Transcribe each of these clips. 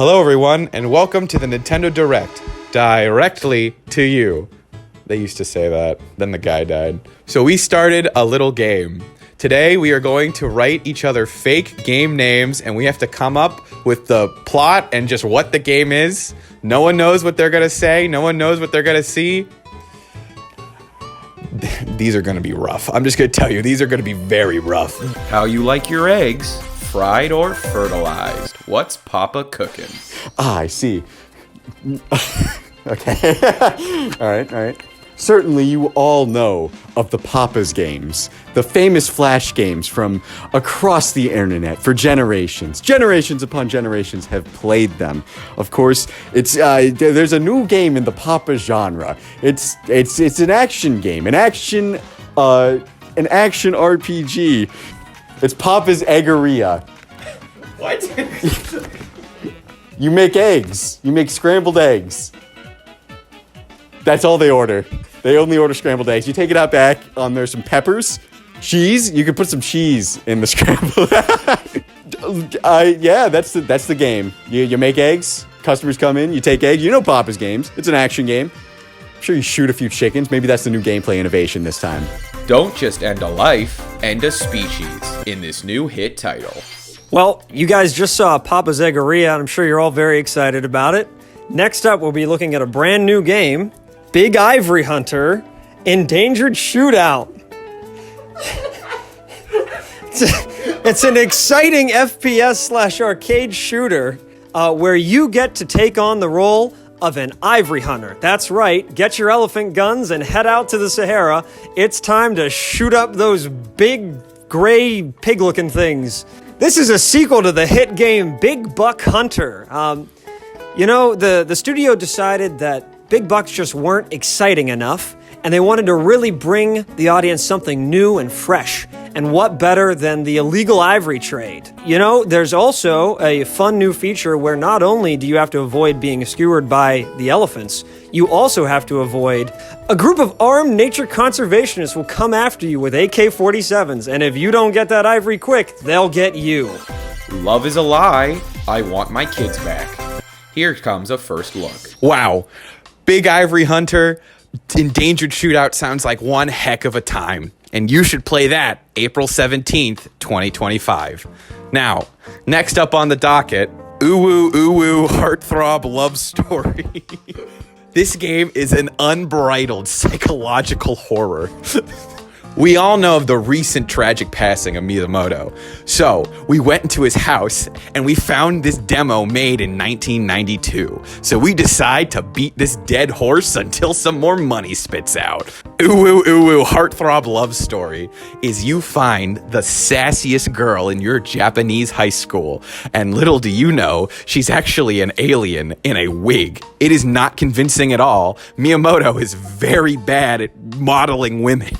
Hello, everyone, and welcome to the Nintendo Direct, directly to you. They used to say that, then the guy died. So we started a little game. Today, we are going to write each other fake game names, and we have to come up with the plot and just what the game is. No one knows what they're going to say. No one knows what they're going to see. These are going to be rough. I'm just going to tell you, these are going to be very rough. How you like your eggs? Fried or fertilized? What's Papa cooking? I see. Okay. All right. Certainly you all know of the Papa's games, the famous Flash games from across the internet for generations. Generations upon generations have played them. Of course, it's there's a new game in the Papa genre. It's an action game, an action RPG. It's Papa's Egara. What? You make eggs. You make scrambled eggs. That's all they order. They only order scrambled eggs. You take it out back. There's some peppers, cheese. You can put some cheese in the scrambled. Yeah, that's the game. You make eggs. Customers come in. You take eggs. You know Papa's games. It's an action game. I'm sure you shoot a few chickens. Maybe that's the new gameplay innovation this time. Don't just end a life, end a species in this new hit title. Well, you guys just saw Papa's Egara, and I'm sure you're all very excited about it. Next up, we'll be looking at a brand new game, Big Ivory Hunter, Endangered Shootout. It's an exciting FPS/arcade shooter where you get to take on the role of an ivory hunter. That's right, get your elephant guns and head out to the Sahara. It's time to shoot up those big, gray, pig-looking things. This is a sequel to the hit game Big Buck Hunter. The studio decided that big bucks just weren't exciting enough, and they wanted to really bring the audience something new and fresh. And what better than the illegal ivory trade? There's also a fun new feature where not only do you have to avoid being skewered by the elephants, you also have to avoid a group of armed nature conservationists will come after you with AK-47s, and if you don't get that ivory quick, they'll get you. Love is a lie. I want my kids back. Here comes a first look. Wow. Big Ivory Hunter, Endangered Shootout sounds like one heck of a time. And you should play that April 17th, 2025. Now, next up on the docket, Ooh Heartthrob Love Story. This game is an unbridled psychological horror. We all know of the recent tragic passing of Miyamoto. So, we went into his house and we found this demo made in 1992. So we decide to beat this dead horse until some more money spits out. Ooh Heartthrob Love Story is you find the sassiest girl in your Japanese high school. And little do you know, she's actually an alien in a wig. It is not convincing at all. Miyamoto is very bad at modeling women.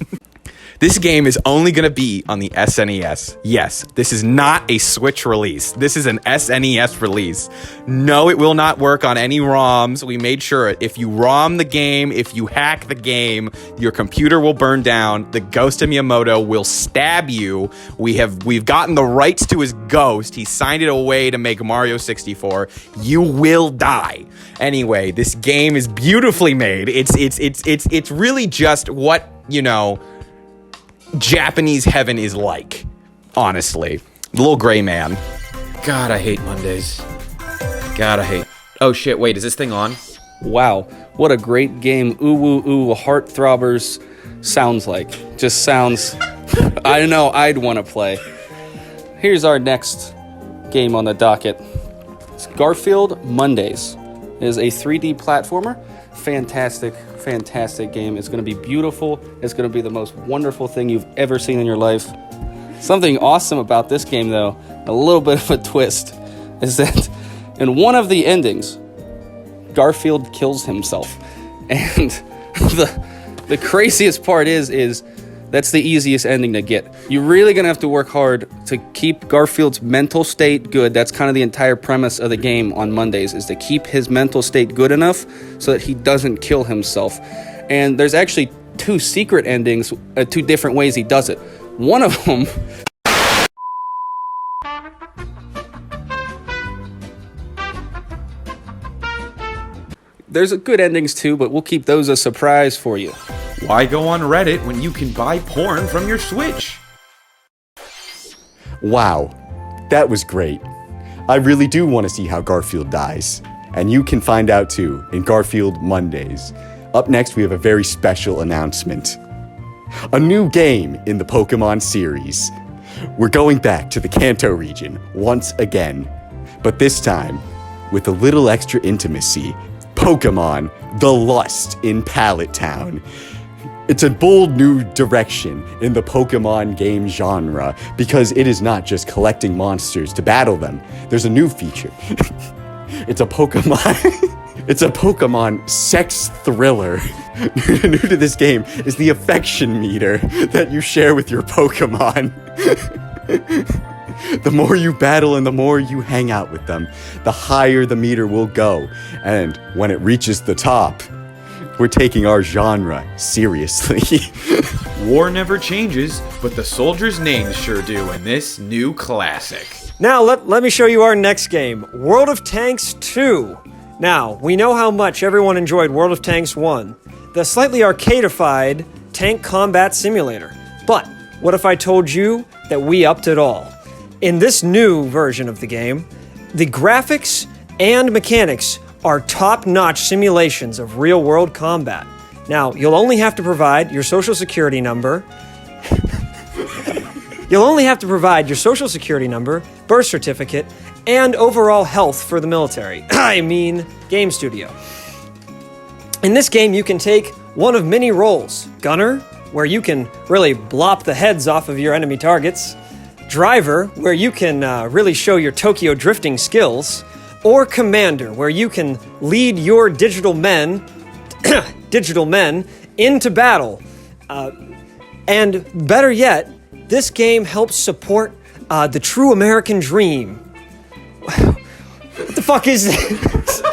This game is only going to be on the SNES. Yes, this is not a Switch release. This is an SNES release. No, it will not work on any ROMs. We made sure if you ROM the game, if you hack the game, your computer will burn down. The ghost of Miyamoto will stab you. We've gotten the rights to his ghost. He signed it away to make Mario 64. You will die. Anyway, this game is beautifully made. It's really just what, Japanese heaven is like, honestly. The little gray man. God, I hate Mondays. Oh shit, wait, is this thing on? Wow, what a great game Ooh Heartthrobbers sounds like. Just sounds, I know I'd want to play. Here's our next game on the docket. It's Garfield Mondays. It is a 3D platformer. Fantastic game. It's going to be beautiful. It's going to be the most wonderful thing you've ever seen in your life. Something awesome about this game, though, a little bit of a twist, is that in one of the endings, Garfield kills himself. And the craziest part is that's the easiest ending to get. You're really going to have to work hard to keep Garfield's mental state good. That's kind of the entire premise of the game on Mondays, is to keep his mental state good enough so that he doesn't kill himself. And there's actually two secret endings, two different ways he does it. One of them... there's a good endings too, but we'll keep those a surprise for you. Why go on Reddit when you can buy porn from your Switch? Wow, that was great. I really do want to see how Garfield dies. And you can find out too in Garfield Mondays. Up next, we have a very special announcement. A new game in the Pokemon series. We're going back to the Kanto region once again, but this time with a little extra intimacy. Pokemon The Lust in Pallet Town. It's a bold new direction in the Pokemon game genre because it is not just collecting monsters to battle them. There's a new feature. It's a Pokemon sex thriller. New to this game is the affection meter that you share with your Pokemon. The more you battle and the more you hang out with them, the higher the meter will go. And when it reaches the top, we're taking our genre seriously. War never changes, but the soldiers' names sure do in this new classic. Now, let me show you our next game, World of Tanks 2. Now, we know how much everyone enjoyed World of Tanks 1, the slightly arcadified tank combat simulator. But what if I told you that we upped it all? In this new version of the game, the graphics and mechanics are top-notch simulations of real-world combat. Now, you'll only have to provide your social security number. Birth certificate, and overall health for the military. I mean, game studio. In this game, you can take one of many roles. Gunner, where you can really blop the heads off of your enemy targets. Driver, where you can really show your Tokyo drifting skills. Or Commander, where you can lead your digital men into battle. And better yet, this game helps support the true American dream. What the fuck is this?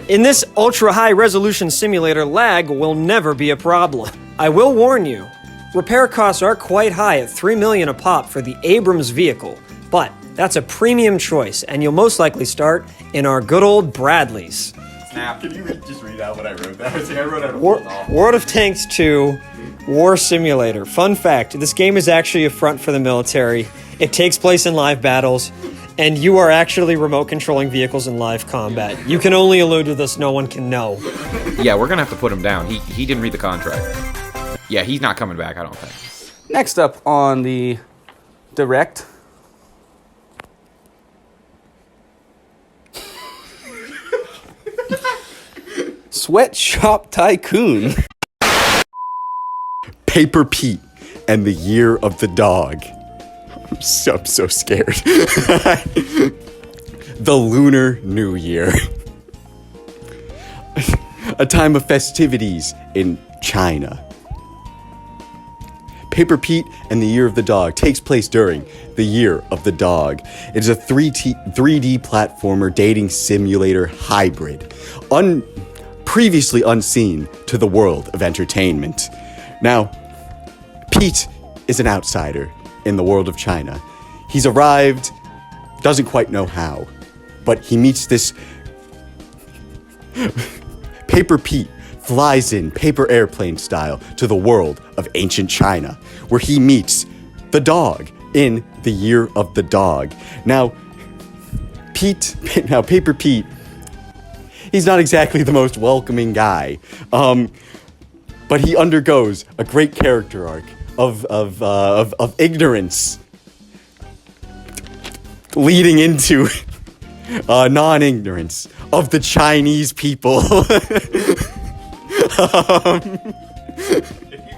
In this ultra-high resolution simulator, lag will never be a problem. I will warn you, repair costs are quite high at $3 million a pop for the Abrams vehicle, but that's a premium choice, and you'll most likely start in our good old Bradleys. Snap. Can you just read out what I wrote? I wrote out a World of Tanks 2 War Simulator. Fun fact, this game is actually a front for the military. It takes place in live battles, and you are actually remote controlling vehicles in live combat. You can only allude to this, no one can know. Yeah, we're gonna have to put him down. He didn't read the contract. Yeah, he's not coming back, I don't think. Next up on the direct. Sweatshop Tycoon. Paper Pete and the Year of the Dog. I'm so scared. The Lunar New Year. A time of festivities in China. Paper Pete and the Year of the Dog takes place during the Year of the Dog. It is a 3D platformer dating simulator hybrid. Previously unseen to the world of entertainment. Now, Pete is an outsider in the world of China. He's arrived, doesn't quite know how, but he meets this... Paper Pete flies in paper airplane style to the world of ancient China, where he meets the dog in the Year of the Dog. Now, Paper Pete, he's not exactly the most welcoming guy, but he undergoes a great character arc of ignorance, leading into non-ignorance of the Chinese people. You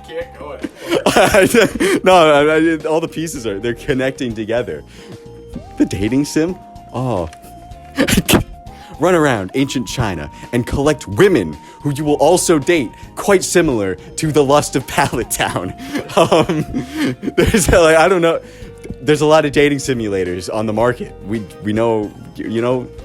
can't go it. No, all the pieces they're connecting together. The dating sim? Oh. Run around ancient China and collect women who you will also date, quite similar to the lust of Pallet Town. There's I don't know. There's a lot of dating simulators on the market. We know,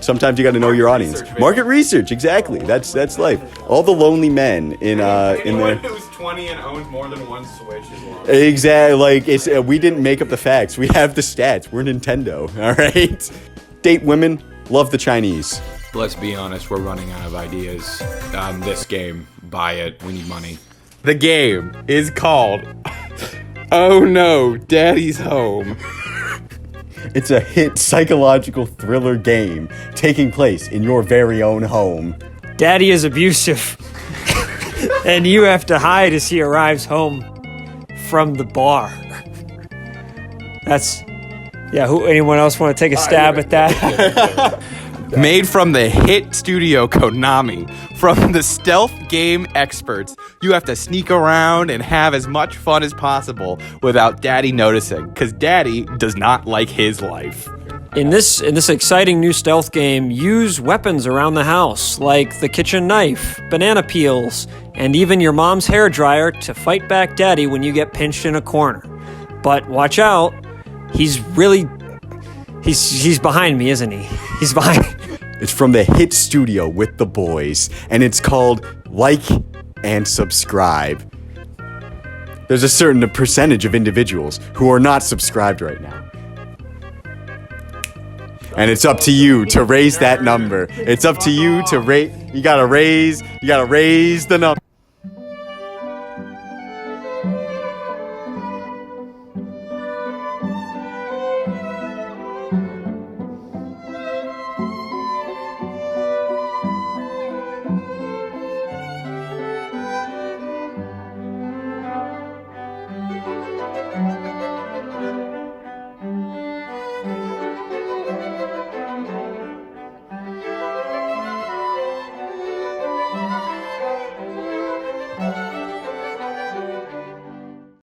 sometimes you got to know your audience. Market research, exactly. That's life. All the lonely men in Anyone there. who's 20 and owns more than one Switch is lonely. Exactly. We didn't make up the facts. We have the stats. We're Nintendo. All right. Date women. Love the Chinese. Let's be honest, we're running out of ideas. This game, buy it. We need money. The game is called Oh No, Daddy's Home. It's a hit psychological thriller game taking place in your very own home. Daddy is abusive, and you have to hide as he arrives home from the bar. Anyone else want to take a stab at that? Made from the hit studio Konami, from the stealth game experts, you have to sneak around and have as much fun as possible without Daddy noticing, because Daddy does not like his life. In this exciting new stealth game, use weapons around the house, like the kitchen knife, banana peels, and even your mom's hairdryer to fight back Daddy when you get pinched in a corner. But watch out, he's behind me, isn't he? He's behind. It's from the hit studio with the boys, and it's called Like and Subscribe. There's a certain percentage of individuals who are not subscribed right now. And it's up to you to raise that number. It's up to you to rate. You gotta raise the number.